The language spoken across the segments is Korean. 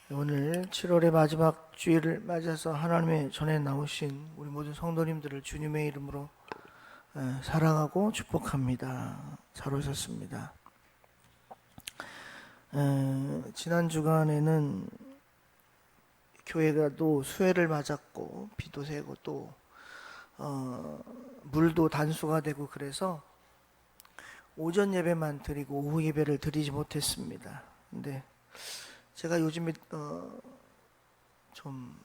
오늘 7월의 마지막 주일을 맞아서 하나님의 전에 나오신 우리 모든 성도님들을 주님의 이름으로 사랑하고 축복합니다. 잘 오셨습니다. 지난 주간에는 교회가 또 수해를 맞았고 비도 새고 또 물도 단수가 되고 그래서 오전 예배만 드리고 오후 예배를 드리지 못했습니다. 근데 제가 요즘에 좀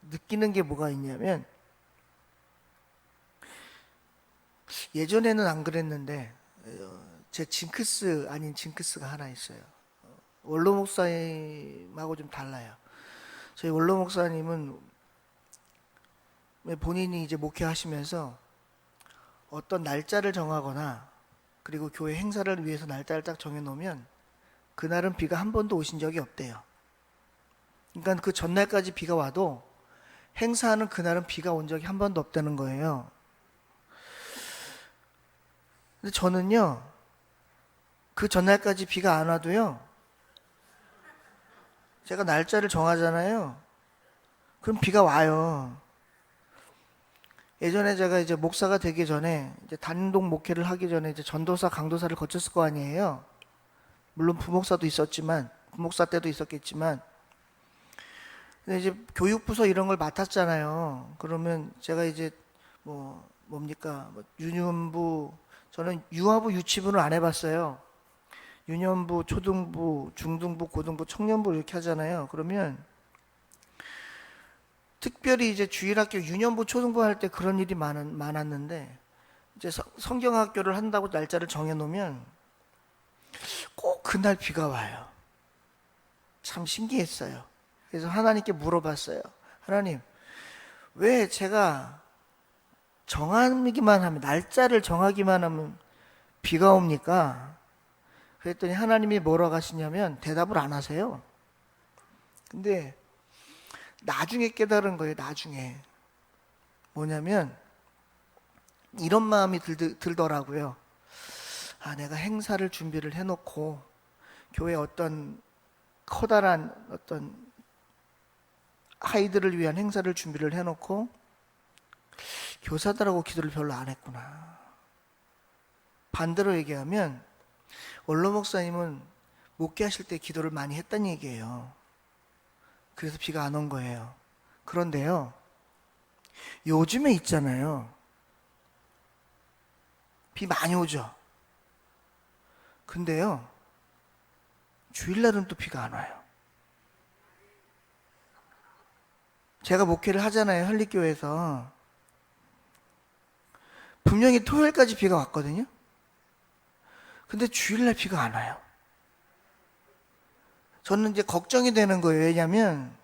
느끼는 게 뭐가 있냐면, 예전에는 안 그랬는데 제 징크스 아닌 징크스가 하나 있어요. 원로 목사님하고 좀 달라요. 저희 원로 목사님은 본인이 이제 목회하시면서 어떤 날짜를 정하거나 그리고 교회 행사를 위해서 날짜를 딱 정해놓으면 그날은 비가 한 번도 오신 적이 없대요. 그러니까 그 전날까지 비가 와도 행사하는 그날은 비가 온 적이 한 번도 없다는 거예요. 근데 저는요, 그 전날까지 비가 안 와도요, 제가 날짜를 정하잖아요. 그럼 비가 와요. 예전에 제가 이제 목사가 되기 전에 이제 단독 목회를 하기 전에 이제 전도사, 강도사를 거쳤을 거 아니에요. 물론 부목사도 있었지만, 부목사 때도 있었겠지만, 근데 이제 교육부서 이런 걸 맡았잖아요. 그러면 제가 이제 유년부, 저는 유아부, 유치부는 안 해봤어요. 유년부, 초등부, 중등부, 고등부, 청년부 이렇게 하잖아요. 그러면 특별히 이제 주일학교 유년부, 초등부 할 때 그런 일이 많았는데, 이제 성경학교를 한다고 날짜를 정해놓으면 꼭 그날 비가 와요. 참 신기했어요. 그래서 하나님께 물어봤어요. 하나님, 왜 제가 정하기만 하면, 날짜를 정하기만 하면 비가 옵니까? 그랬더니 하나님이 뭐라고 하시냐면 대답을 안 하세요. 근데 나중에 깨달은 거예요. 나중에. 뭐냐면 이런 마음이 들더라고요. 아, 내가 행사를 준비를 해놓고 교회 어떤 커다란 어떤 아이들을 위한 행사를 준비를 해놓고 교사들하고 기도를 별로 안 했구나. 반대로 얘기하면 원로 목사님은 목회하실 때 기도를 많이 했다는 얘기예요. 그래서 비가 안 온 거예요. 그런데요, 요즘에 있잖아요, 비 많이 오죠. 근데요, 주일날은 또 비가 안 와요. 제가 목회를 하잖아요, 한립교회에서. 분명히 토요일까지 비가 왔거든요. 근데 주일날 비가 안 와요. 저는 이제 걱정이 되는 거예요. 왜냐면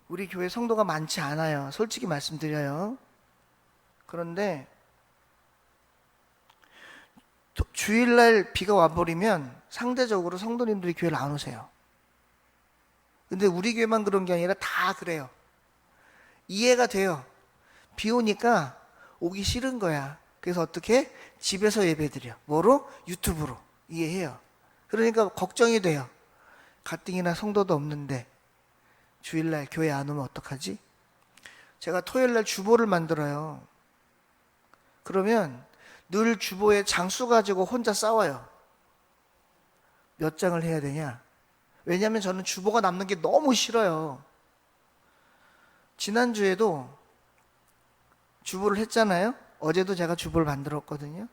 우리 교회 성도가 많지 않아요. 솔직히 말씀드려요. 그런데 주일날 비가 와버리면 상대적으로 성도님들이 교회를 안 오세요. 근데 우리 교회만 그런 게 아니라 다 그래요. 이해가 돼요. 비 오니까 오기 싫은 거야. 그래서 어떻게? 집에서 예배드려. 뭐로? 유튜브로. 이해해요. 그러니까 걱정이 돼요. 가뜩이나 성도도 없는데 주일날 교회 안 오면 어떡하지? 제가 토요일날 주보를 만들어요. 그러면 늘 주보에 장수 가지고 혼자 싸워요. 몇 장을 해야 되냐? 왜냐하면 저는 주보가 남는 게 너무 싫어요. 지난주에도 주보를 했잖아요. 어제도 제가 주보를 만들었거든요.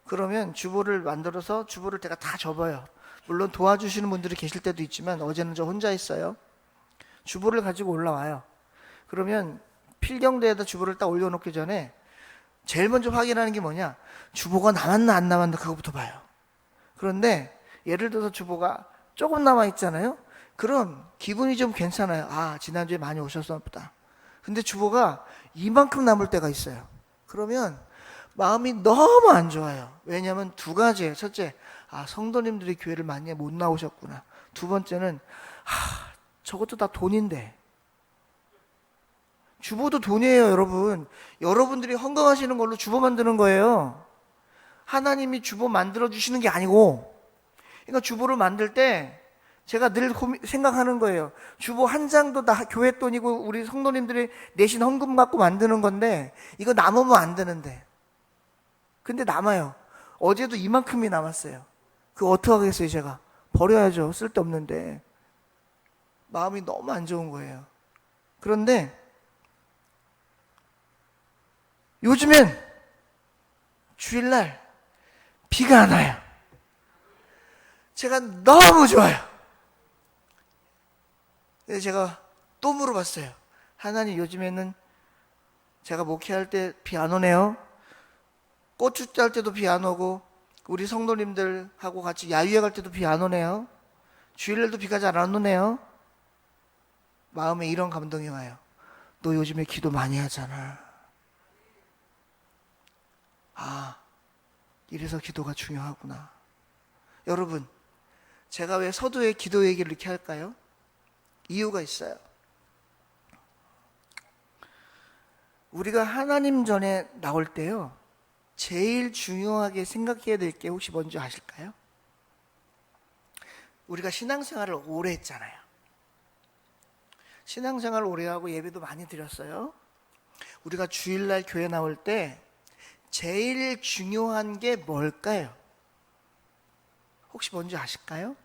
그러면 주보를 만들어서 주보를 제가 다 접어요. 물론 도와주시는 분들이 계실 때도 있지만 어제는 저 혼자 있어요. 주보를 가지고 올라와요. 그러면 필경대에다 주보를 딱 올려놓기 전에 제일 먼저 확인하는 게 뭐냐? 주보가 남았나 안 남았나 그거부터 봐요. 그런데 예를 들어서 주보가 조금 남아있잖아요. 그럼 기분이 좀 괜찮아요. 아, 지난주에 많이 오셨나 보다. 근데 주보가 이만큼 남을 때가 있어요. 그러면 마음이 너무 안 좋아요. 왜냐하면 두 가지예요. 첫째, 아, 성도님들이 교회를 많이 못 나오셨구나. 두 번째는 저것도 다 돈인데. 주보도 돈이에요, 여러분. 여러분들이 헌금하시는 걸로 주보 만드는 거예요. 하나님이 주보 만들어 주시는 게 아니고. 그러니까 주보를 만들 때 제가 늘 생각하는 거예요. 주보 한 장도 다 교회 돈이고 우리 성도님들이 내신 헌금 갖고 만드는 건데 이거 남으면 안 되는데. 근데 남아요. 어제도 이만큼이 남았어요. 그거 어떡하겠어요 제가. 버려야죠. 쓸데없는데. 마음이 너무 안 좋은 거예요. 그런데 요즘엔 주일날 비가 안 와요. 제가 너무 좋아요. 그래서 제가 또 물어봤어요. 하나님, 요즘에는 제가 목회할 때 비 안 오네요. 꽃축제 할 때도 비 안 오고 우리 성도님들하고 같이 야유회 갈 때도 비 안 오네요. 주일날도 비가 잘 안 오네요. 마음에 이런 감동이 와요. 너 요즘에 기도 많이 하잖아. 아, 이래서 기도가 중요하구나. 여러분, 제가 왜 서두에 기도 얘기를 이렇게 할까요? 이유가 있어요. 우리가 하나님 전에 나올 때요, 제일 중요하게 생각해야 될 게 혹시 뭔지 아실까요? 우리가 신앙생활을 오래 했잖아요. 신앙생활을 오래 하고 예배도 많이 드렸어요. 우리가 주일날 교회 나올 때 제일 중요한 게 뭘까요? 혹시 뭔지 아실까요?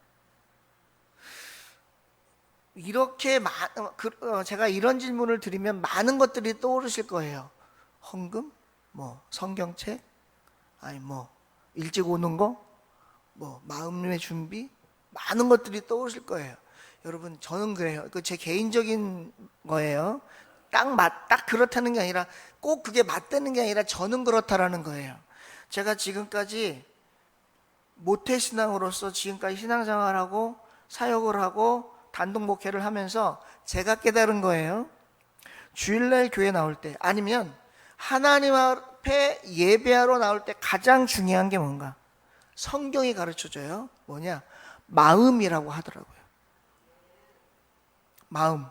이렇게 제가 이런 질문을 드리면 많은 것들이 떠오르실 거예요. 헌금? 뭐 성경책? 아니 뭐 일찍 오는 거? 뭐 마음의 준비? 많은 것들이 떠오르실 거예요. 여러분, 저는 그래요. 그 제 개인적인 거예요. 딱 그렇다는 게 아니라 꼭 그게 맞다는 게 아니라 저는 그렇다라는 거예요. 제가 지금까지 모태신앙으로서 지금까지 신앙생활하고 사역을 하고 단독 목회를 하면서 제가 깨달은 거예요. 주일날 교회 나올 때 아니면 하나님 앞에 예배하러 나올 때 가장 중요한 게 뭔가? 성경이 가르쳐줘요. 뭐냐? 마음이라고 하더라고요. 마음.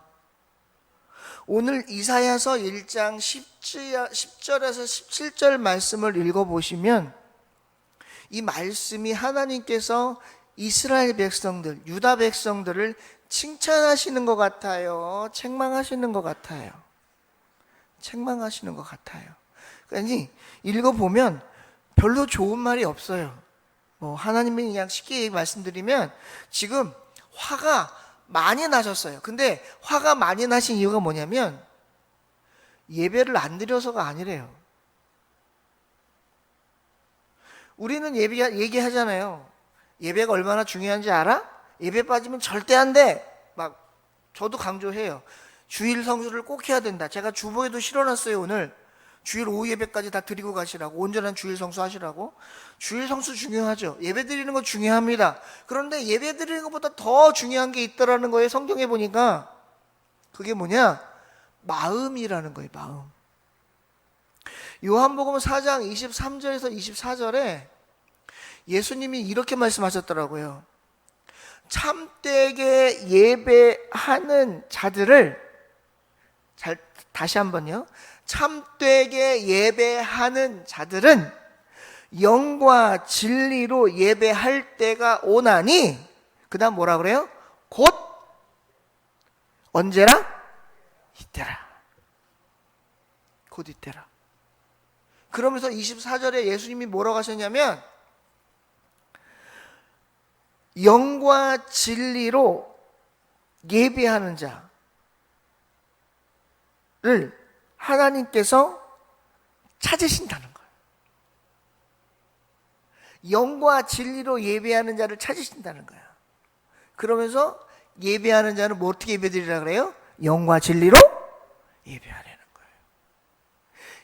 오늘 이사야서 1장 10절에서 17절 말씀을 읽어보시면 이 말씀이 하나님께서 이스라엘 백성들, 유다 백성들을 칭찬하시는 것 같아요? 책망하시는 것 같아요? 책망하시는 것 같아요. 그러니 읽어보면 별로 좋은 말이 없어요. 뭐 하나님이 그냥 쉽게 말씀드리면 지금 화가 많이 나셨어요. 근데 화가 많이 나신 이유가 뭐냐면 예배를 안 드려서가 아니래요. 우리는 얘기하잖아요. 예배가 얼마나 중요한지 알아? 예배 빠지면 절대 안 돼. 막 저도 강조해요. 주일 성수를 꼭 해야 된다. 제가 주보에도 실어놨어요. 오늘 주일 오후 예배까지 다 드리고 가시라고, 온전한 주일 성수 하시라고. 주일 성수 중요하죠. 예배 드리는 거 중요합니다. 그런데 예배 드리는 것보다 더 중요한 게 있더라는 거예요. 성경에 보니까. 그게 뭐냐? 마음이라는 거예요. 마음. 요한복음 4장 23절에서 24절에 예수님이 이렇게 말씀하셨더라고요. 참되게 예배하는 자들을, 다시 한번요. 참되게 예배하는 자들은 영과 진리로 예배할 때가 오나니, 그 다음 뭐라 그래요? 곧 언제라? 이때라. 곧 이때라. 그러면서 24절에 예수님이 뭐라고 하셨냐면 영과 진리로 예배하는 자를 하나님께서 찾으신다는 거예요. 영과 진리로 예배하는 자를 찾으신다는 거예요. 그러면서 예배하는 자는 뭐 어떻게 예배드리라 그래요? 영과 진리로 예배하라는 거예요.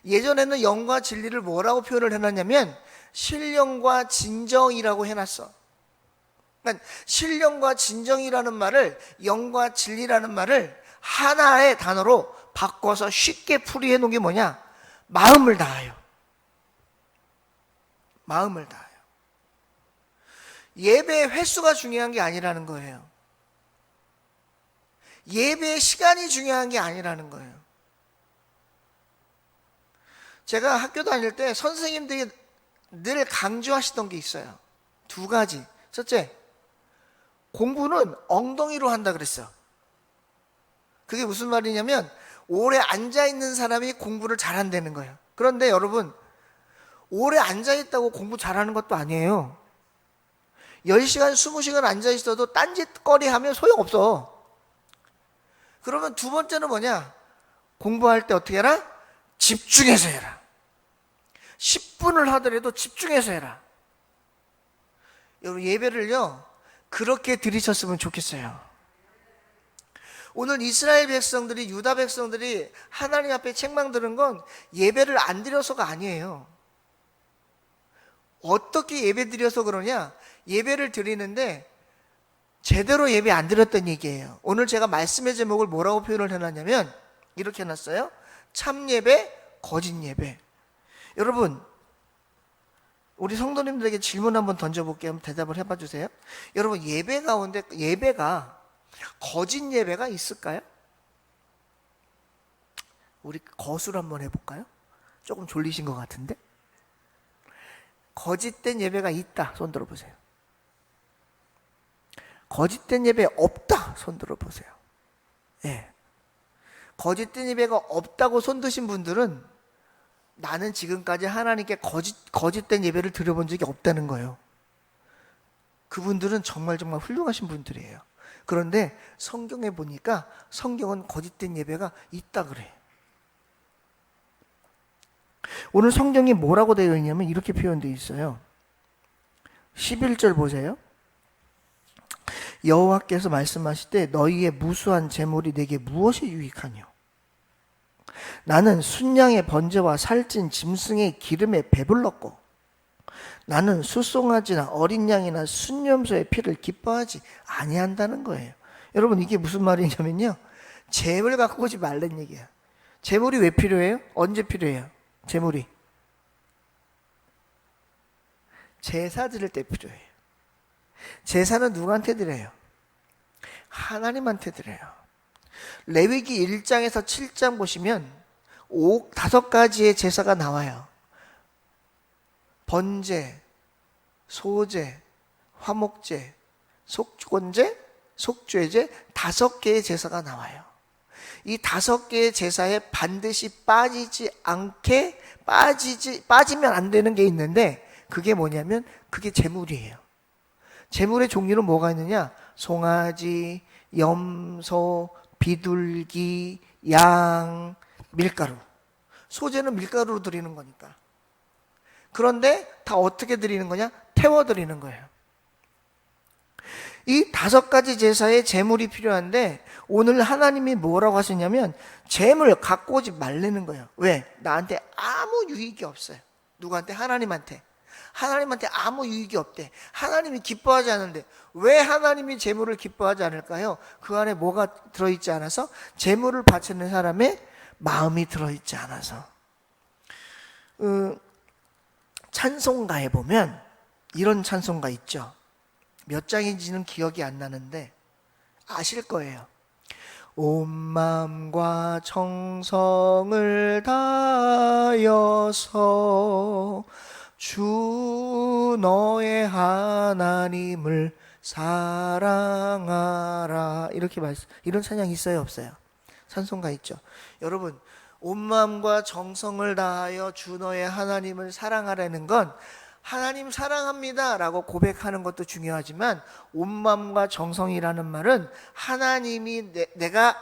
예전에는 영과 진리를 뭐라고 표현을 해놨냐면 신령과 진정이라고 해놨어. 그러니까 신령과 진정이라는 말을, 영과 진리라는 말을 하나의 단어로 바꿔서 쉽게 풀이해 놓은 게 뭐냐? 마음을 다하여. 마음을 다하여. 예배의 횟수가 중요한 게 아니라는 거예요. 예배의 시간이 중요한 게 아니라는 거예요. 제가 학교 다닐 때 선생님들이 늘 강조하시던 게 있어요. 두 가지. 첫째, 공부는 엉덩이로 한다 그랬어. 그게 무슨 말이냐면 오래 앉아있는 사람이 공부를 잘한다는 거예요. 그런데 여러분, 오래 앉아있다고 공부 잘하는 것도 아니에요. 10시간, 20시간 앉아있어도 딴짓거리 하면 소용없어. 그러면 두 번째는 뭐냐? 공부할 때 어떻게 해라? 집중해서 해라. 10분을 하더라도 집중해서 해라. 여러분, 예배를요, 그렇게 드리셨으면 좋겠어요. 오늘 이스라엘 백성들이, 유다 백성들이 하나님 앞에 책망 들은 건 예배를 안 드려서가 아니에요. 어떻게 예배 드려서 그러냐? 예배를 드리는데 제대로 예배 안 드렸던 얘기예요. 오늘 제가 말씀의 제목을 뭐라고 표현을 해놨냐면 이렇게 해놨어요. 참 예배, 거짓 예배. 여러분, 우리 성도님들에게 질문 한번 던져볼게요. 한번 대답을 해봐 주세요. 여러분, 예배 가운데 예배가 거짓 예배가 있을까요? 우리 거술 한번 해볼까요? 조금 졸리신 것 같은데. 거짓된 예배가 있다, 손 들어보세요. 거짓된 예배 없다, 손 들어보세요. 예. 거짓된 예배가 없다고 손 드신 분들은 나는 지금까지 하나님께 거짓된 예배를 드려본 적이 없다는 거예요. 그분들은 정말 훌륭하신 분들이에요. 그런데 성경에 보니까 성경은 거짓된 예배가 있다 그래요. 오늘 성경이 뭐라고 되어 있냐면 이렇게 표현되어 있어요. 11절 보세요. 여호와께서 말씀하시되 너희의 무수한 재물이 내게 무엇이 유익하뇨? 나는 순양의 번제와 살찐 짐승의 기름에 배불렀고 나는 수송아지나 어린 양이나 순염소의 피를 기뻐하지 아니한다는 거예요. 여러분, 이게 무슨 말이냐면요, 재물 갖고 오지 말란 얘기야. 재물이 왜 필요해요? 언제 필요해요? 재물이 제사 드릴 때 필요해요. 제사는 누구한테 드려요? 하나님한테 드려요. 레위기 1장에서 7장 보시면 5가지의 제사가 나와요. 번제, 소제, 화목제, 속건제, 속죄제 5개의 제사가 나와요. 이 5개의 제사에 반드시 빠지면 안 되는 게 있는데 그게 뭐냐면 그게 제물이에요. 제물의 종류는 뭐가 있느냐? 송아지, 염소, 비둘기, 양, 밀가루. 소제는 밀가루로 드리는 거니까. 그런데 다 어떻게 드리는 거냐? 태워 드리는 거예요. 이 5가지 제사에 제물이 필요한데 오늘 하나님이 뭐라고 하시냐면 제물 갖고 오지 말라는 거예요. 왜? 나한테 아무 유익이 없어요. 누구한테? 하나님한테. 하나님한테 아무 유익이 없대. 하나님이 기뻐하지 않는데 왜 하나님이 제물을 기뻐하지 않을까요? 그 안에 뭐가 들어있지 않아서? 제물을 바치는 사람의 마음이 들어있지 않아서. 찬송가에 보면 이런 찬송가 있죠. 몇 장인지는 기억이 안 나는데 아실 거예요. 온 마음과 정성을 다하여서 주 너의 하나님을 사랑하라. 이런 찬양이 있어요, 없어요? 찬송가 있죠. 여러분, 온 마음과 정성을 다하여 주 너의 하나님을 사랑하라는 건 하나님 사랑합니다 라고 고백하는 것도 중요하지만 온 마음과 정성이라는 말은 하나님이 내가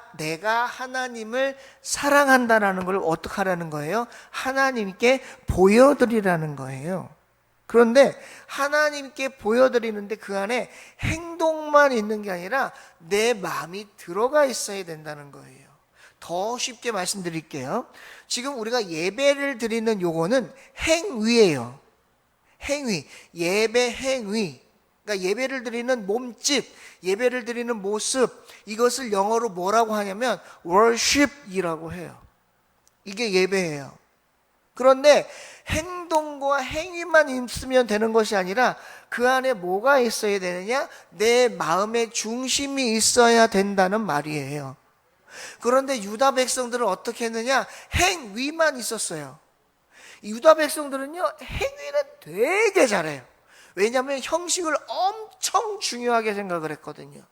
하나님을 사랑한다라는 걸 어떻게 하라는 거예요? 하나님께 보여드리라는 거예요. 그런데 하나님께 보여드리는데 그 안에 행동만 있는 게 아니라 내 마음이 들어가 있어야 된다는 거예요. 더 쉽게 말씀드릴게요. 지금 우리가 예배를 드리는 요거는 행위예요. 행위, 예배 행위. 그러니까 예배를 드리는 몸짓, 예배를 드리는 모습, 이것을 영어로 뭐라고 하냐면 worship이라고 해요. 이게 예배예요. 그런데 행동과 행위만 있으면 되는 것이 아니라 그 안에 뭐가 있어야 되느냐? 내 마음의 중심이 있어야 된다는 말이에요. 그런데 유다 백성들은 어떻게 했느냐? 행위만 있었어요. 유다 백성들은요, 행위는 되게 잘해요. 왜냐하면 형식을 엄청 중요하게 생각을 했거든요.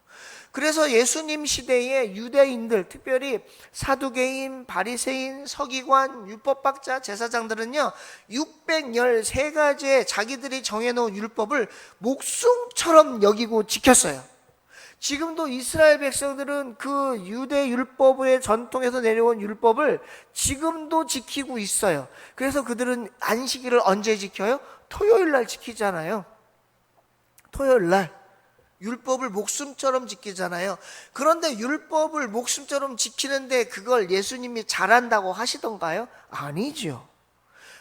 그래서 예수님 시대의 유대인들, 특별히 사두개인, 바리새인, 서기관, 율법학자, 제사장들은요 613가지의 자기들이 정해놓은 율법을 목숨처럼 여기고 지켰어요. 지금도 이스라엘 백성들은 그 유대 율법의 전통에서 내려온 율법을 지금도 지키고 있어요. 그래서 그들은 안식일을 언제 지켜요? 토요일 날 지키잖아요. 토요일 날 율법을 목숨처럼 지키잖아요. 그런데 율법을 목숨처럼 지키는데 그걸 예수님이 잘한다고 하시던가요? 아니죠.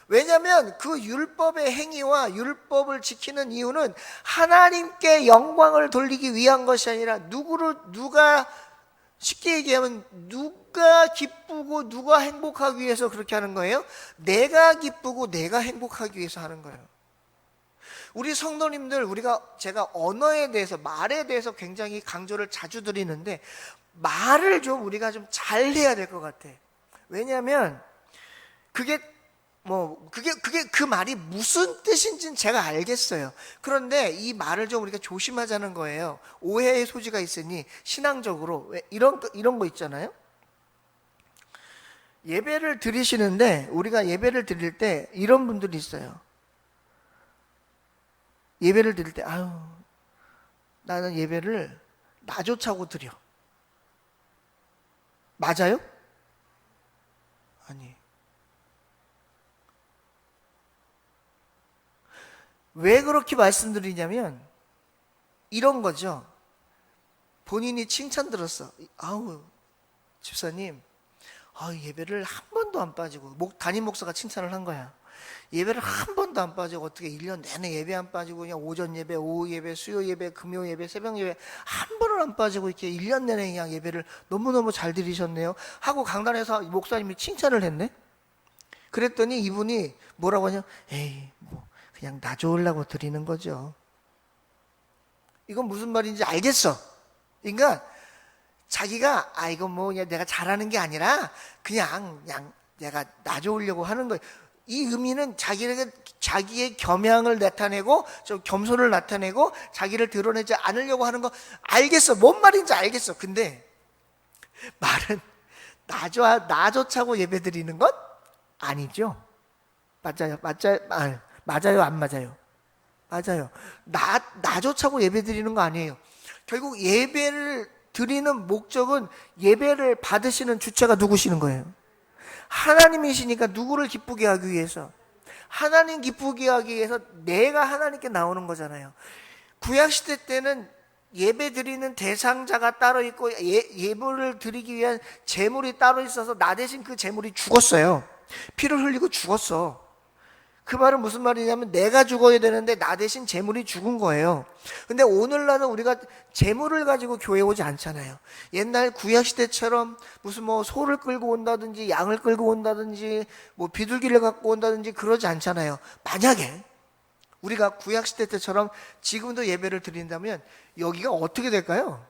왜냐하면 그 율법의 행위와 율법을 지키는 이유는 하나님께 영광을 돌리기 위한 것이 아니라 누가 쉽게 얘기하면 누가 기쁘고 누가 행복하기 위해서 그렇게 하는 거예요? 내가 기쁘고 내가 행복하기 위해서 하는 거예요. 우리 성도님들, 제가 언어에 대해서, 말에 대해서 굉장히 강조를 자주 드리는데 말을 좀 우리가 좀 잘해야 될 것 같아. 왜냐하면 그게 그 말이 무슨 뜻인지는 제가 알겠어요. 그런데 이 말을 좀 우리가 조심하자는 거예요. 오해의 소지가 있으니 신앙적으로 이런 거 있잖아요. 예배를 드리시는데 우리가 예배를 드릴 때 이런 분들이 있어요. 예배를 드릴 때 나는 예배를 나조차고 드려. 맞아요? 아니. 왜 그렇게 말씀드리냐면 이런 거죠. 본인이 칭찬 들었어. 집사님, 예배를 한 번도 안 빠지고, 담임 목사가 칭찬을 한 거야. 예배를 한 번도 안 빠지고 어떻게 1년 내내 예배 안 빠지고 그냥 오전 예배, 오후 예배, 수요 예배, 금요 예배, 새벽 예배 한 번을 안 빠지고 이렇게 1년 내내 그냥 예배를 너무너무 잘 드리셨네요 하고 강단에서 목사님이 칭찬을 했네. 그랬더니 이분이 뭐라고 하냐? 그냥 나 좋으려고 드리는 거죠. 이건 무슨 말인지 알겠어. 그러니까 자기가 이건 그냥 내가 잘하는 게 아니라 그냥 내가 나 좋으려고 하는 거예요. 이 의미는 자기의 겸양을 나타내고 좀 겸손을 나타내고 자기를 드러내지 않으려고 하는 거 알겠어. 뭔 말인지 알겠어. 근데 말은 나조차고 예배드리는 것 아니죠. 맞아요. 안 맞아요. 맞아요. 나조차고 예배드리는 거 아니에요. 결국 예배를 드리는 목적은 예배를 받으시는 주체가 누구시는 거예요? 하나님이시니까 누구를 기쁘게 하기 위해서, 하나님 기쁘게 하기 위해서 내가 하나님께 나오는 거잖아요. 구약시대 때는 예배 드리는 대상자가 따로 있고 예배를 드리기 위한 제물이 따로 있어서 나 대신 그 제물이 죽었어요. 피를 흘리고 죽었어. 그 말은 무슨 말이냐면 내가 죽어야 되는데 나 대신 제물이 죽은 거예요. 근데 오늘날은 우리가 제물을 가지고 교회에 오지 않잖아요. 옛날 구약시대처럼 무슨 소를 끌고 온다든지 양을 끌고 온다든지 비둘기를 갖고 온다든지 그러지 않잖아요. 만약에 우리가 구약시대 때처럼 지금도 예배를 드린다면 여기가 어떻게 될까요?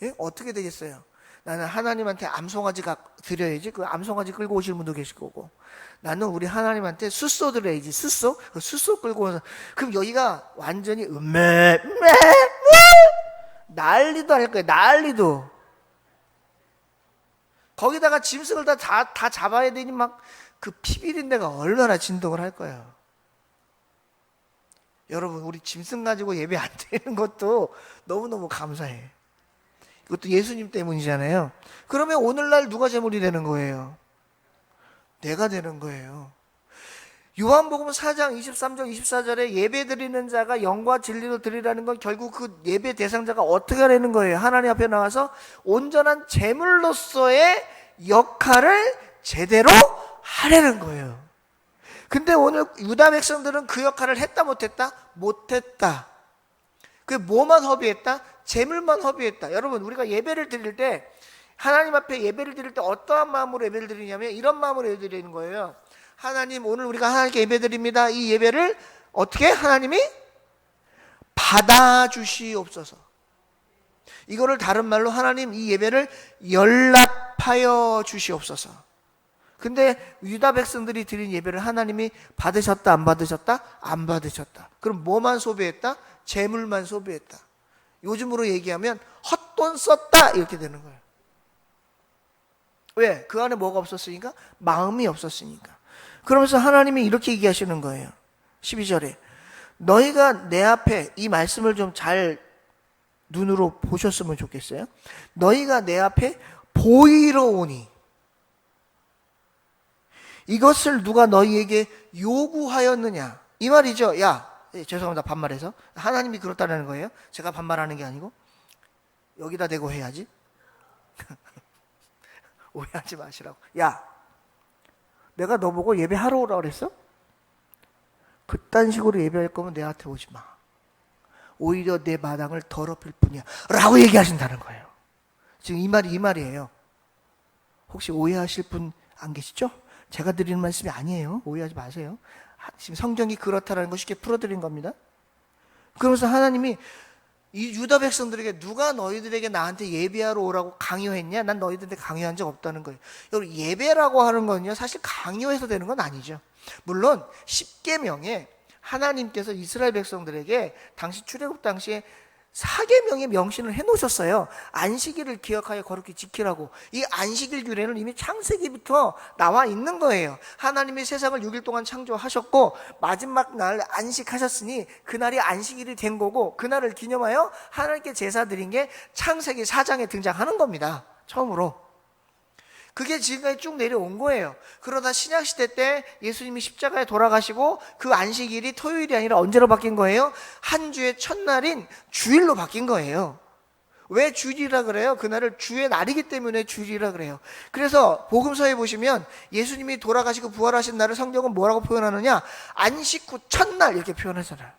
예? 어떻게 되겠어요? 나는 하나님한테 암송아지 드려야지. 그 암송아지 끌고 오실 분도 계실 거고, 나는 우리 하나님한테 숫소 드려야지. 숫소 끌고 오서, 그럼 여기가 완전히 난리도 아닐 거예요. 난리도. 거기다가 짐승을 다 잡아야 되니 그 피비린내가 얼마나 진동을 할 거예요. 여러분, 우리 짐승 가지고 예배 안 드리는 것도 너무너무 감사해. 이것도 예수님 때문이잖아요. 그러면 오늘날 누가 제물이 되는 거예요? 내가 되는 거예요. 요한복음 4장 23절 24절에 예배 드리는 자가 영과 진리로 드리라는 건 결국 그 예배 대상자가 어떻게 하라는 거예요? 하나님 앞에 나와서 온전한 제물로서의 역할을 제대로 하라는 거예요. 근데 오늘 유다 백성들은 그 역할을 했다 못했다? 못했다. 그 뭐만 허비했다? 제물만 허비했다. 여러분, 우리가 예배를 드릴 때, 하나님 앞에 예배를 드릴 때 어떠한 마음으로 예배를 드리냐면 이런 마음으로 예배 드리는 거예요. 하나님, 오늘 우리가 하나님께 예배 드립니다. 이 예배를 어떻게 하나님이 받아주시옵소서. 이거를 다른 말로 하나님 이 예배를 연락하여 주시옵소서. 근데 유다 백성들이 드린 예배를 하나님이 받으셨다 안 받으셨다? 안 받으셨다. 그럼 뭐만 소비했다? 재물만 소비했다. 요즘으로 얘기하면 헛돈 썼다 이렇게 되는 거예요. 왜? 그 안에 뭐가 없었으니까? 마음이 없었으니까. 그러면서 하나님이 이렇게 얘기하시는 거예요. 12절에 너희가 내 앞에, 이 말씀을 좀 잘 눈으로 보셨으면 좋겠어요. 너희가 내 앞에 보이러 오니 이것을 누가 너희에게 요구하였느냐, 이 말이죠. 야, 죄송합니다, 반말해서. 하나님이 그렇다는 거예요. 제가 반말하는 게 아니고. 여기다 대고 해야지. 오해하지 마시라고. 야, 내가 너 보고 예배하러 오라고 그랬어? 그딴 식으로 예배할 거면 내한테 오지 마. 오히려 내 마당을 더럽힐 뿐이야 라고 얘기하신다는 거예요. 지금 이 말이 이 말이에요. 혹시 오해하실 분 안 계시죠? 제가 드리는 말씀이 아니에요. 오해하지 마세요. 지금 성경이 그렇다라는 거 쉽게 풀어드린 겁니다. 그러면서 하나님이 이 유다 백성들에게 누가 너희들에게 나한테 예배하러 오라고 강요했냐? 난 너희들한테 강요한 적 없다는 거예요. 여러분, 예배라고 하는 건요, 사실 강요해서 되는 건 아니죠. 물론 십계명에 하나님께서 이스라엘 백성들에게 당시 출애굽 당시에 4계명의 명신을 해놓으셨어요. 안식일을 기억하여 거룩히 지키라고. 이 안식일 규례는 이미 창세기부터 나와 있는 거예요. 하나님이 세상을 6일 동안 창조하셨고 마지막 날 안식하셨으니 그날이 안식일이 된 거고, 그날을 기념하여 하나님께 제사 드린 게 창세기 4장에 등장하는 겁니다. 처음으로. 그게 지금까지 쭉 내려온 거예요. 그러다 신약시대 때 예수님이 십자가에 돌아가시고 그 안식일이 토요일이 아니라 언제로 바뀐 거예요? 한 주의 첫날인 주일로 바뀐 거예요. 왜 주일이라 그래요? 그날을 주의 날이기 때문에 주일이라 그래요. 그래서 복음서에 보시면 예수님이 돌아가시고 부활하신 날을 성경은 뭐라고 표현하느냐? 안식 후 첫날 이렇게 표현하잖아요.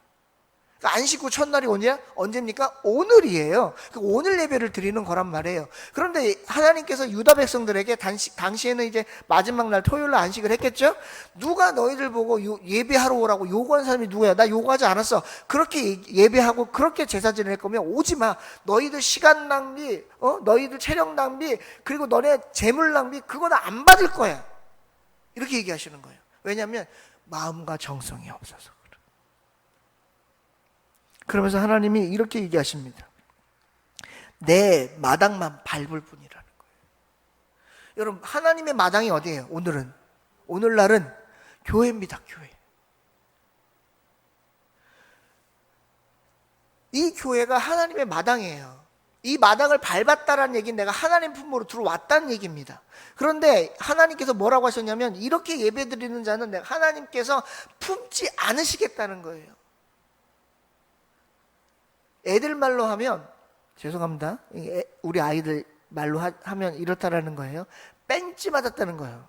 안식 후 첫날이 언제입니까? 오늘이에요. 오늘 예배를 드리는 거란 말이에요. 그런데 하나님께서 유다 백성들에게 당시에는 이제 마지막 날 토요일 날 안식을 했겠죠? 누가 너희들 보고 예배하러 오라고 요구한 사람이 누구야? 나 요구하지 않았어. 그렇게 예배하고 그렇게 제사 지낼 거면 오지 마. 너희들 시간 낭비, 너희들 체력 낭비, 그리고 너네 재물 낭비, 그거 나 안 받을 거야. 이렇게 얘기하시는 거예요. 왜냐하면 마음과 정성이 없어서. 그러면서 하나님이 이렇게 얘기하십니다. 내 마당만 밟을 뿐이라는 거예요. 여러분, 하나님의 마당이 어디예요? 오늘날은 교회입니다. 교회. 이 교회가 하나님의 마당이에요. 이 마당을 밟았다라는 얘기는 내가 하나님 품으로 들어왔다는 얘기입니다. 그런데 하나님께서 뭐라고 하셨냐면, 이렇게 예배드리는 자는 내가 하나님께서 품지 않으시겠다는 거예요. 애들 말로 하면, 죄송합니다, 우리 아이들 말로 하면 이렇다라는 거예요. 뺀찌 맞았다는 거예요.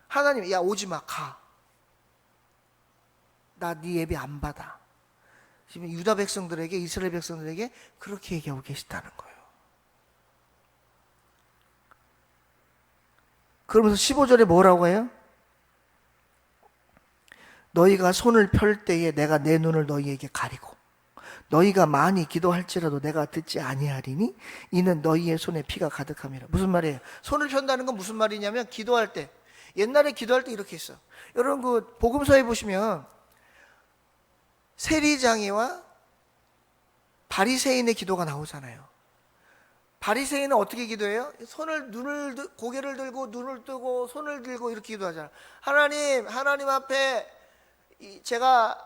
하나님, 야 오지 마, 가. 나 네 예배 안 받아. 지금 유다 백성들에게, 이스라엘 백성들에게 그렇게 얘기하고 계시다는 거예요. 그러면서 15절에 뭐라고 해요? 너희가 손을 펼 때에 내가 내 눈을 너희에게 가리고 너희가 많이 기도할지라도 내가 듣지 아니하리니 이는 너희의 손에 피가 가득함이라. 무슨 말이에요? 손을 편다는 건 무슨 말이냐면, 기도할 때, 옛날에 기도할 때 이렇게 했어. 여러분, 그 복음서에 보시면 세리장이와 바리새인의 기도가 나오잖아요. 바리새인은 어떻게 기도해요? 고개를 들고 눈을 뜨고 손을 들고 이렇게 기도하잖아요. 하나님 앞에 제가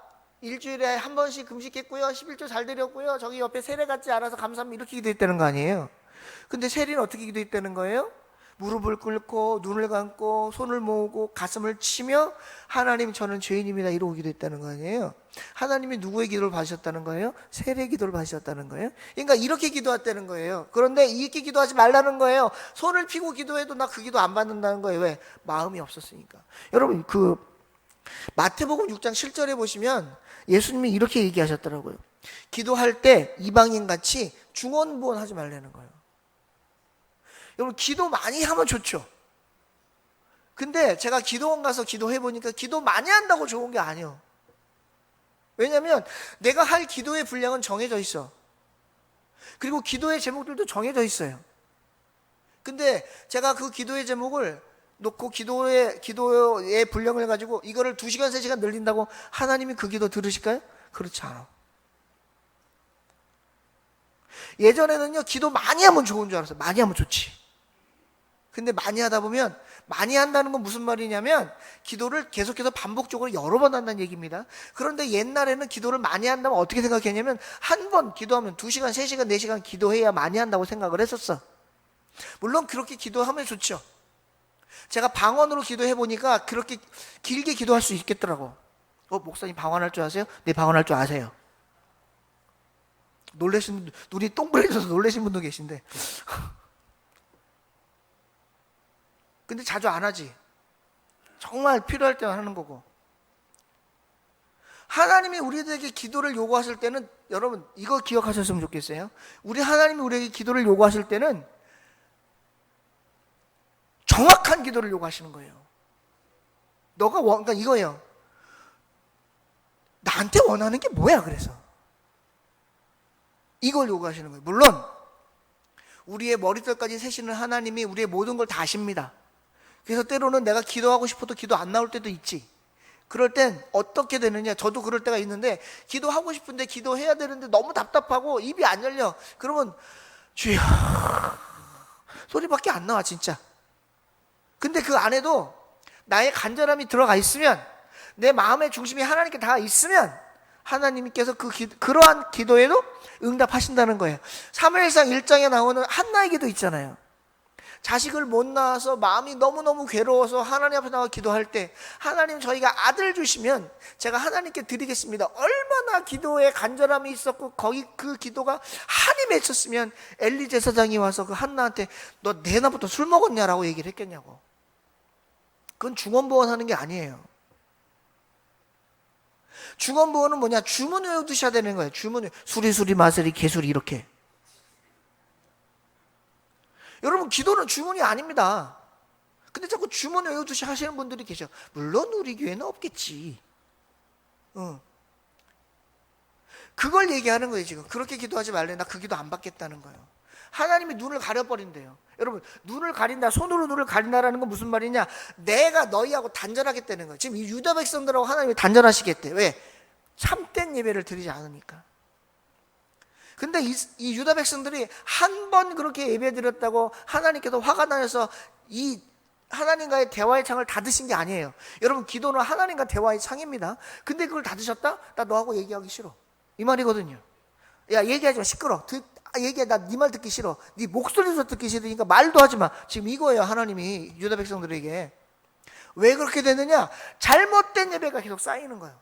일주일에 한 번씩 금식했고요, 11조 잘 드렸고요, 저기 옆에 세례 같지 않아서 감사합니다, 이렇게 기도했다는 거 아니에요. 근데 세리는 어떻게 기도했다는 거예요? 무릎을 꿇고 눈을 감고 손을 모으고 가슴을 치며 하나님 저는 죄인입니다 이러고 기도했다는 거 아니에요. 하나님이 누구의 기도를 받으셨다는 거예요? 세례의 기도를 받으셨다는 거예요. 그러니까 이렇게 기도했다는 거예요. 그런데 이렇게 기도하지 말라는 거예요. 손을 피고 기도해도 나 그 기도 안 받는다는 거예요. 왜? 마음이 없었으니까. 여러분, 마태복음 6장 7절에 보시면 예수님이 이렇게 얘기하셨더라고요. 기도할 때 이방인같이 중언부언 하지 말라는 거예요. 여러분, 기도 많이 하면 좋죠. 근데 제가 기도원 가서 기도해보니까 기도 많이 한다고 좋은 게 아니에요. 왜냐하면 내가 할 기도의 분량은 정해져 있어. 그리고 기도의 제목들도 정해져 있어요. 근데 제가 그 기도의 제목을 놓고 기도의 분량을 가지고 이거를 2시간, 3시간 늘린다고 하나님이 그 기도 들으실까요? 그렇지 않아. 예전에는요, 기도 많이 하면 좋은 줄 알았어요. 많이 하면 좋지. 근데 많이 하다 보면, 많이 한다는 건 무슨 말이냐면 기도를 계속해서 반복적으로 여러 번 한다는 얘기입니다. 그런데 옛날에는 기도를 많이 한다면 어떻게 생각했냐면 한 번 기도하면 2시간, 3시간, 4시간 기도해야 많이 한다고 생각을 했었어. 물론 그렇게 기도하면 좋죠. 제가 방언으로 기도해 보니까 그렇게 길게 기도할 수 있겠더라고. 목사님 방언할 줄 아세요? 네, 방언할 줄 아세요. 놀라신 분들, 눈이 동그래져서 놀라신 분도 계신데. 근데 자주 안 하지. 정말 필요할 때만 하는 거고. 하나님이 우리에게 기도를 요구하실 때는, 여러분 이거 기억하셨으면 좋겠어요. 하나님이 우리에게 기도를 요구하실 때는 정확한 기도를 요구하시는 거예요. 그러니까 이거예요. 나한테 원하는 게 뭐야? 그래서 이걸 요구하시는 거예요. 물론 우리의 머리털까지 세시는 하나님이 우리의 모든 걸 다 아십니다. 그래서 때로는 내가 기도하고 싶어도 기도 안 나올 때도 있지. 그럴 땐 어떻게 되느냐, 저도 그럴 때가 있는데 기도하고 싶은데 기도해야 되는데 너무 답답하고 입이 안 열려. 그러면 주여 소리밖에 안 나와 진짜. 근데 그 안에도 나의 간절함이 들어가 있으면, 내 마음의 중심이 하나님께 다 있으면 하나님께서 그러한 기도에도 응답하신다는 거예요. 사무엘상 1장에 나오는 한나의 기도 있잖아요. 자식을 못 낳아서 마음이 너무너무 괴로워서 하나님 앞에 나와 기도할 때, 하나님 저희가 아들 주시면 제가 하나님께 드리겠습니다. 얼마나 기도에 간절함이 있었고 거기 그 기도가 한이 맺혔으면 엘리 제사장이 와서 그 한나한테 너 내나부터 술 먹었냐라고 얘기를 했겠냐고. 그건 중언부언 하는 게 아니에요. 중언부언은 뭐냐, 주문 외우드셔야 되는 거예요. 주문, 수리수리 마스리 개수리 이렇게. 여러분 기도는 주문이 아닙니다. 근데 자꾸 주문 외우듯이 하시는 분들이 계셔. 물론 우리 교회는 없겠지. 그걸 얘기하는 거예요 지금. 그렇게 기도하지 말래. 나 그 기도 안 받겠다는 거예요. 하나님이 눈을 가려버린대요. 여러분 눈을 가린다, 손으로 눈을 가린다라는 건 무슨 말이냐, 내가 너희하고 단절하겠다는 거예요. 지금 이 유다 백성들하고 하나님이 단절하시겠대. 왜? 참된 예배를 드리지 않으니까. 근데 이 유다 백성들이 한 번 그렇게 예배 드렸다고 하나님께서 화가 나셔서 이 하나님과의 대화의 창을 닫으신 게 아니에요. 여러분 기도는 하나님과 대화의 창입니다. 근데 그걸 닫으셨다? 나 너하고 얘기하기 싫어, 이 말이거든요. 야 얘기하지 마, 시끄러. 얘기해, 나 네 말 듣기 싫어. 네 목소리도 듣기 싫으니까 말도 하지 마. 지금 이거예요 하나님이 유다 백성들에게. 왜 그렇게 되느냐, 잘못된 예배가 계속 쌓이는 거예요.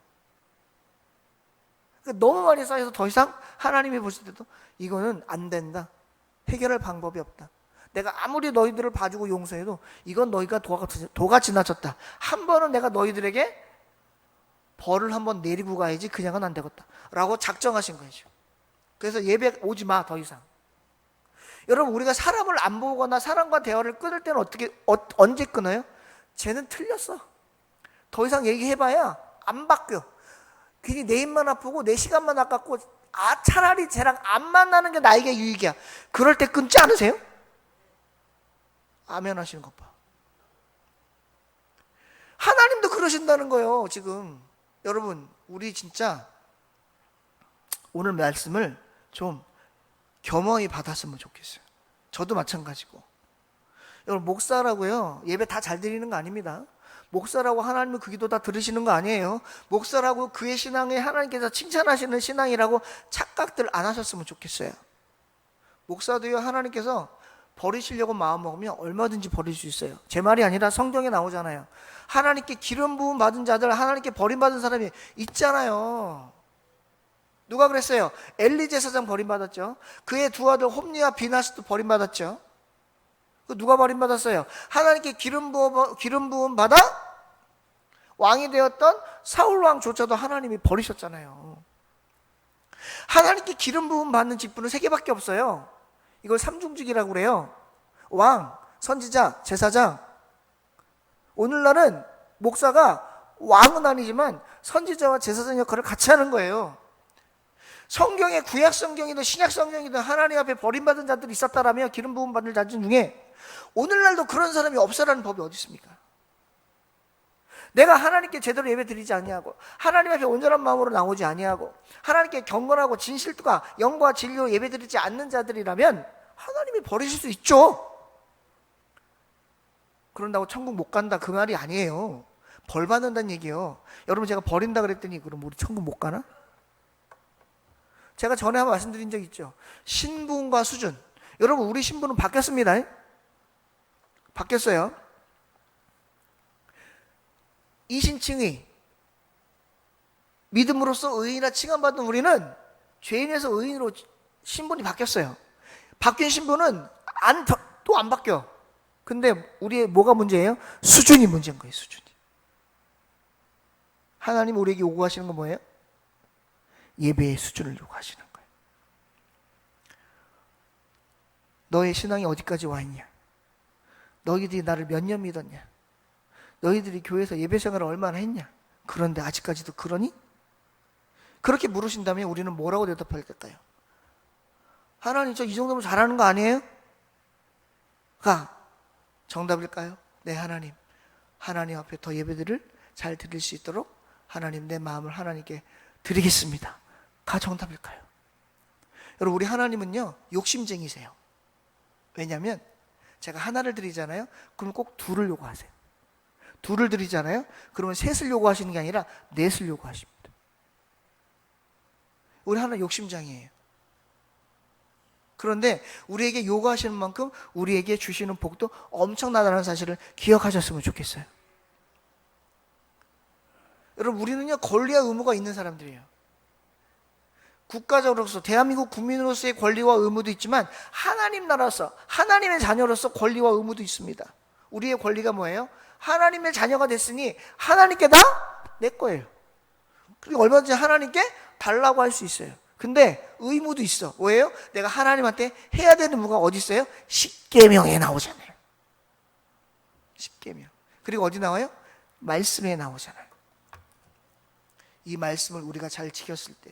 너무 많이 쌓여서 더 이상 하나님이 보실 때도 이거는 안 된다, 해결할 방법이 없다, 내가 아무리 너희들을 봐주고 용서해도 이건 너희가 도가 지나쳤다, 한 번은 내가 너희들에게 벌을 한번 내리고 가야지 그냥은 안 되겠다 라고 작정하신 거죠. 그래서 예배 오지 마 더 이상. 여러분 우리가 사람을 안 보거나 사람과 대화를 끊을 때는 언제 끊어요? 쟤는 틀렸어, 더 이상 얘기해봐야 안 바뀌어, 괜히 내 입만 아프고 내 시간만 아깝고, 차라리 쟤랑 안 만나는 게 나에게 유익이야. 그럴 때 끊지 않으세요? 아멘 하시는 것 봐. 하나님도 그러신다는 거예요 지금. 여러분 우리 진짜 오늘 말씀을 좀 겸허히 받았으면 좋겠어요. 저도 마찬가지고. 여러분 목사라고요 예배 다 잘 드리는 거 아닙니다. 목사라고 하나님은 그 기도 다 들으시는 거 아니에요. 목사라고 그의 신앙에 하나님께서 칭찬하시는 신앙이라고 착각들 안 하셨으면 좋겠어요. 목사도요 하나님께서 버리시려고 마음먹으면 얼마든지 버릴 수 있어요. 제 말이 아니라 성경에 나오잖아요. 하나님께 기름 부음 받은 자들, 하나님께 버림받은 사람이 있잖아요. 누가 그랬어요? 엘리 제사장 버림받았죠. 그의 두 아들 홈니와 비나스도 버림받았죠. 누가 버림받았어요? 하나님께 기름 부음 받아 왕이 되었던 사울 왕조차도 하나님이 버리셨잖아요. 하나님께 기름 부음 받는 직분은 3개밖에 없어요. 이걸 삼중직이라고 그래요. 왕, 선지자, 제사장. 오늘날은 목사가 왕은 아니지만 선지자와 제사장 역할을 같이 하는 거예요. 성경에 구약 성경이든 신약 성경이든 하나님 앞에 버림받은 자들이 있었다라며 기름 부음 받을 자들 중에 오늘날도 그런 사람이 없어라는 법이 어디 있습니까? 내가 하나님께 제대로 예배 드리지 아니하고 하나님 앞에 온전한 마음으로 나오지 아니하고 하나님께 경건하고 진실과 영과 진리로 예배 드리지 않는 자들이라면 하나님이 버리실 수 있죠. 그런다고 천국 못 간다 그 말이 아니에요. 벌 받는다는 얘기예요. 여러분, 제가 버린다 그랬더니 그럼 우리 천국 못 가나? 제가 전에 한번 말씀드린 적 있죠. 신분과 수준. 여러분, 우리 신분은 바뀌었습니다. 바뀌었어요. 이신칭의 믿음으로써 의인이라 칭함받은 우리는 죄인에서 의인으로 신분이 바뀌었어요. 바뀐 신분은 또 안 바뀌어. 근데 우리의 뭐가 문제예요? 수준이 문제인 거예요. 수준이. 하나님 우리에게 요구하시는 건 뭐예요? 예배의 수준을 요구하시는 거예요. 너의 신앙이 어디까지 와 있냐? 너희들이 나를 몇 년 믿었냐? 너희들이 교회에서 예배 생활을 얼마나 했냐? 그런데 아직까지도 그러니? 그렇게 물으신다면 우리는 뭐라고 대답해야 될까요? 하나님, 저 이 정도면 잘하는 거 아니에요? 가 정답일까요? 네, 하나님. 하나님 앞에 더 예배들을 잘 드릴 수 있도록 하나님, 내 마음을 하나님께 드리겠습니다. 가 정답일까요? 여러분, 우리 하나님은요 욕심쟁이세요. 왜냐하면 제가 하나를 드리잖아요. 그럼 꼭 둘을 요구하세요. 둘을 드리잖아요. 그러면 셋을 요구하시는 게 아니라 넷을 요구하십니다. 우리 하나님 욕심쟁이에요. 그런데 우리에게 요구하시는 만큼 우리에게 주시는 복도 엄청나다는 사실을 기억하셨으면 좋겠어요. 여러분, 우리는요 권리와 의무가 있는 사람들이에요. 국가적으로서 대한민국 국민으로서의 권리와 의무도 있지만 하나님 나라로서 하나님의 자녀로서 권리와 의무도 있습니다. 우리의 권리가 뭐예요? 하나님의 자녀가 됐으니 하나님께 다 내 거예요. 그리고 얼마든지 하나님께 달라고 할 수 있어요. 근데 의무도 있어. 뭐예요? 내가 하나님한테 해야 되는 의무가 어디 있어요? 십계명에 나오잖아요. 십계명. 그리고 어디 나와요? 말씀에 나오잖아요. 이 말씀을 우리가 잘 지켰을 때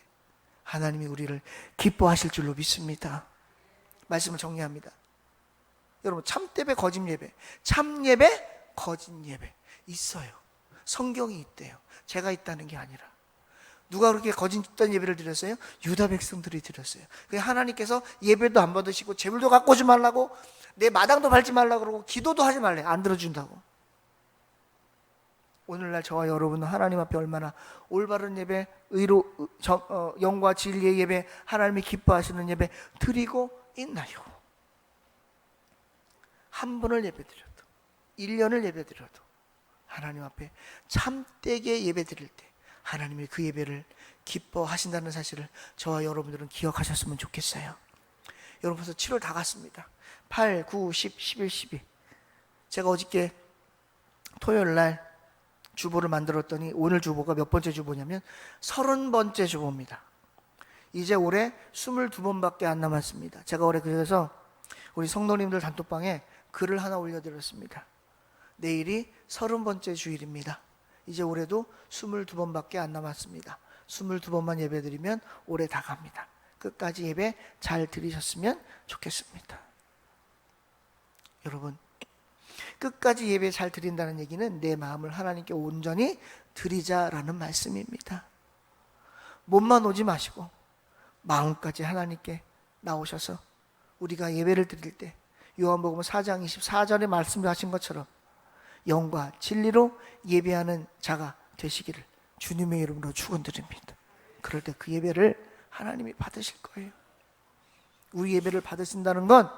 하나님이 우리를 기뻐하실 줄로 믿습니다. 말씀을 정리합니다. 여러분, 참예배, 거짓예배, 참예배, 거짓예배 있어요. 성경이 있대요. 제가 있다는 게 아니라. 누가 그렇게 거짓된 예배를 드렸어요? 유다 백성들이 드렸어요. 하나님께서 예배도 안 받으시고 제물도 갖고 오지 말라고, 내 마당도 밟지 말라고 그러고 기도도 하지 말래. 안 들어준다고. 오늘날 저와 여러분은 하나님 앞에 얼마나 올바른 예배, 영과 진리의 예배, 하나님이 기뻐하시는 예배 드리고 있나요? 한 번을 예배드려도 1년을 예배드려도 하나님 앞에 참되게 예배드릴 때 하나님이 그 예배를 기뻐하신다는 사실을 저와 여러분들은 기억하셨으면 좋겠어요. 여러분, 벌써 7월 다 갔습니다. 8, 9, 10, 11, 12. 제가 어저께 토요일 날 주보를 만들었더니 오늘 주보가 몇 번째 주보냐면 30번째 주보입니다. 이제 올해 22번밖에 안 남았습니다. 제가 올해 그래서 우리 성도님들 단톡방에 글을 하나 올려드렸습니다. 내일이 30번째 주일입니다. 이제 올해도 22번밖에 안 남았습니다. 22번만 예배드리면 올해 다 갑니다. 끝까지 예배 잘 드리셨으면 좋겠습니다. 여러분, 끝까지 예배 잘 드린다는 얘기는 내 마음을 하나님께 온전히 드리자라는 말씀입니다. 몸만 오지 마시고 마음까지 하나님께 나오셔서 우리가 예배를 드릴 때 요한복음 4장 24절에 말씀하신 것처럼 영과 진리로 예배하는 자가 되시기를 주님의 이름으로 축원드립니다. 그럴 때 그 예배를 하나님이 받으실 거예요. 우리 예배를 받으신다는 건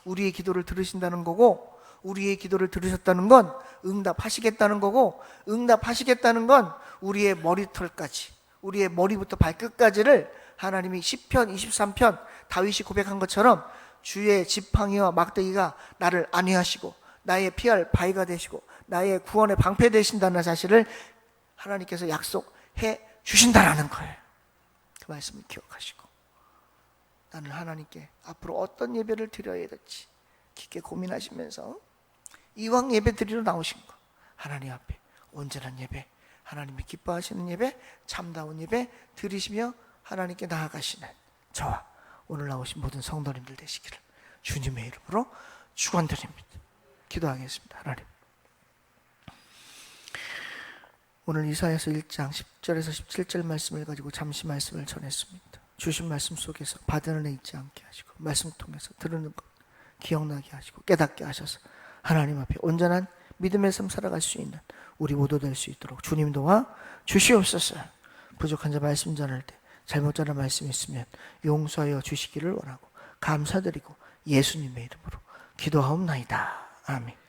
우리의 기도를 들으신다는 거고, 우리의 기도를 들으셨다는 건 응답하시겠다는 거고, 응답하시겠다는 건 우리의 머리털까지, 우리의 머리부터 발끝까지를 하나님이 시편 23편 다윗이 고백한 것처럼 주의 지팡이와 막대기가 나를 안위하시고 나의 피할 바위가 되시고 나의 구원의 방패 되신다는 사실을 하나님께서 약속해 주신다라는 거예요. 그 말씀을 기억하시고 나는 하나님께 앞으로 어떤 예배를 드려야 될지 깊게 고민하시면서 이왕 예배 드리러 나오신 거 하나님 앞에 온전한 예배, 하나님이 기뻐하시는 예배, 참다운 예배 드리시며 하나님께 나아가시는 저와 오늘 나오신 모든 성도님들 되시기를 주님의 이름으로 축원드립니다. 기도하겠습니다. 하나님, 오늘 이사야서 1장 10절에서 17절 말씀을 가지고 잠시 말씀을 전했습니다. 주신 말씀 속에서 받은 은혜 잊지 않게 하시고 말씀 통해서 들으는 것 기억나게 하시고 깨닫게 하셔서 하나님 앞에 온전한 믿음의 삶 살아갈 수 있는 우리 모두 될 수 있도록 주님 도와 주시옵소서. 부족한 자 말씀 전할 때 잘못 전한 말씀이 있으면 용서하여 주시기를 원하고 감사드리고 예수님의 이름으로 기도하옵나이다. 아멘.